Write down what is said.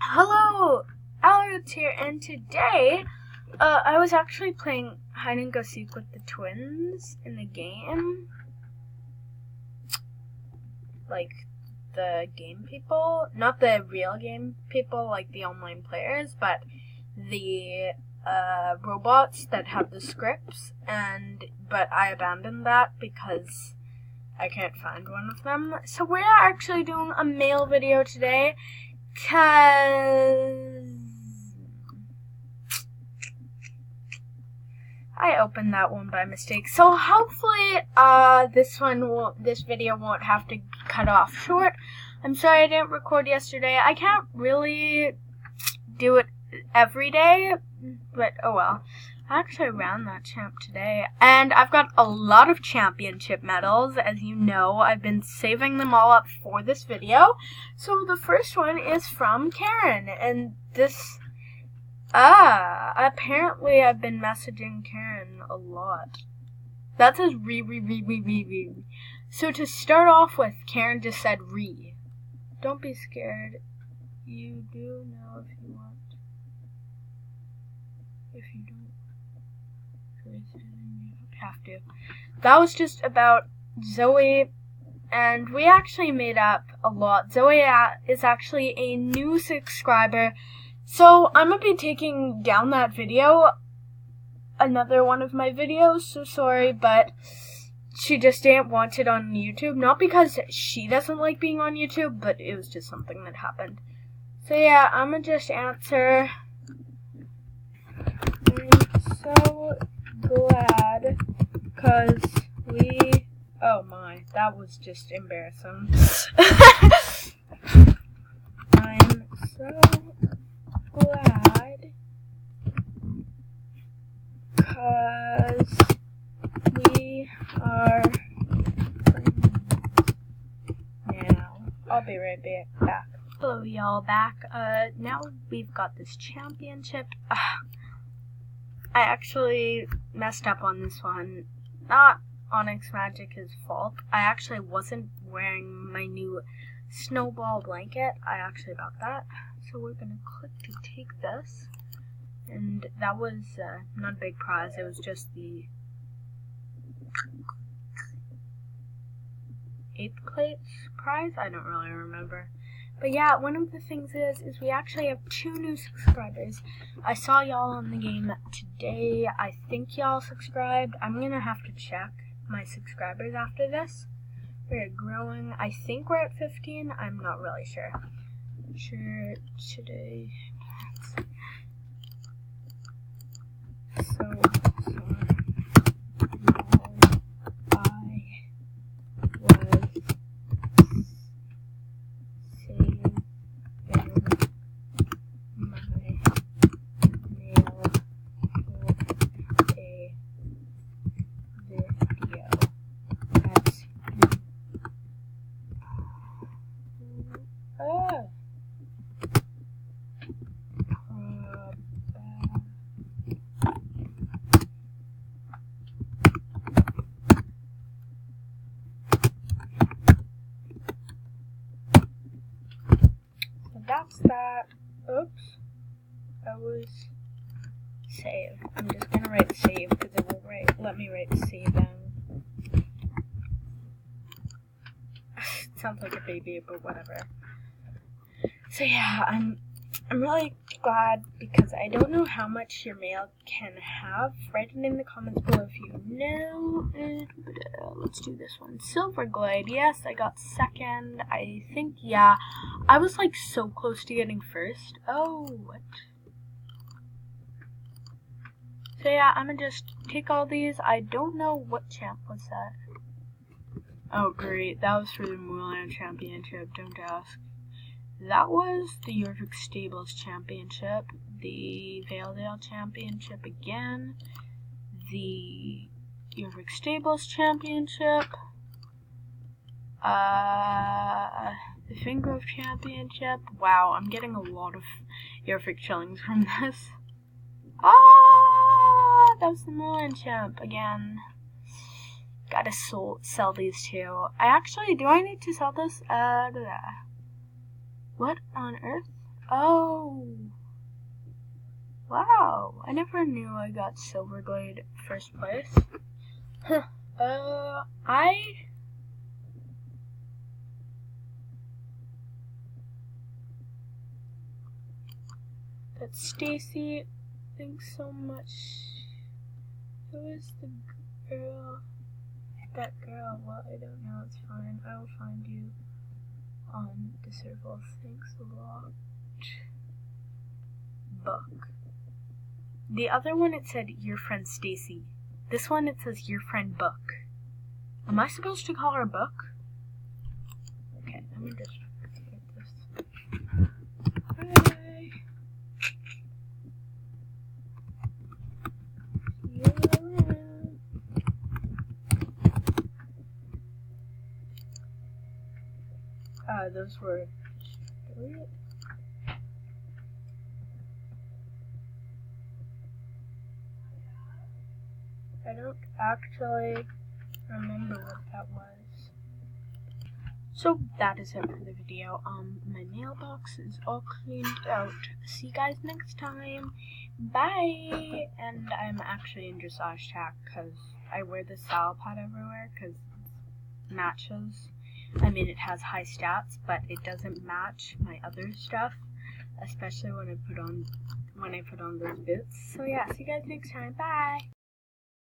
Hello, Alex here, and today, I was actually playing hide and go seek with the twins in the game. Like, the game people, not the real game people, like the online players, but the, robots that have the scripts, but I abandoned that because I can't find one of them. So we're actually doing a mail video today, because I opened that one by mistake. So hopefully this video won't have to cut off short. I'm sorry I didn't record yesterday. I can't really do it every day, but oh well. I actually ran that champ today, and I've got a lot of championship medals. As you know, I've been saving them all up for this video. So the first one is from Karen, and this, apparently I've been messaging Karen a lot. That says re. So to start off with, Karen just said re. Don't be scared. You do know if you want. If you don't, have to. That was just about Zoe, and we actually made up a lot. Zoe is actually a new subscriber, so I'm gonna be taking down that video, another one of my videos, so sorry, but she just didn't want it on YouTube, not because she doesn't like being on YouTube, but it was just something that happened. So yeah, I'm gonna just answer. I'm so glad, cause oh my, that was just embarrassing. I'm so glad, cause we are friends now. I'll be right back. Hello y'all, back. Now we've got this championship. I actually messed up on this one. Not Onyx Magic's fault. I actually wasn't wearing my new snowball blanket. I actually got that. So we're gonna click to take this. And that was not a big prize. It was just the 8th place prize. I don't really remember. But yeah, one of the things is we actually have 2 new subscribers. I saw y'all on the game today. I think y'all subscribed. I'm gonna have to check my subscribers after this. We're growing. I think we're at 15. I'm not really sure. Today. So that's that. Oops. I was save. I'm just gonna write save because it will let me write save down. Sounds like a baby, but whatever. So yeah, I'm really glad because I don't know how much your mail can have. Write it in the comments below if you know. Let's do this one. Silverglade. Yes, I got second. I think, yeah. I was like so close to getting first. Oh, what? So yeah, I'm gonna just take all these. I don't know what champ was that. Oh great, that was for the Moorland Championship, don't ask. That was the Yorvik Stables Championship, the Valedale Championship again, the Yorvik Stables Championship, the Fingrove Championship. Wow, I'm getting a lot of Yorvik shillings from this. That was the Moorland Champ again. Gotta sell these two. Do I need to sell this? What on earth? Oh. Wow. I never knew I got Silverglade first place. Huh. That's Stacy. Thanks so much. Who is the girl? That girl. Well, I don't know. It's fine. I will find you on the circle. Thanks a lot. Book. The other one, it said your friend Stacy. This one, it says your friend Book. Am I supposed to call her Book? Okay, let me just get this. Bye. See you around. Those were. I don't actually remember what that was. So that is it for the video. My mailbox is all cleaned out. See you guys next time. Bye. And I'm actually in dressage tack because I wear the saddle pad everywhere because it matches. I mean, it has high stats, but it doesn't match my other stuff, especially when I put on those boots. So yeah, see you guys next time. Bye.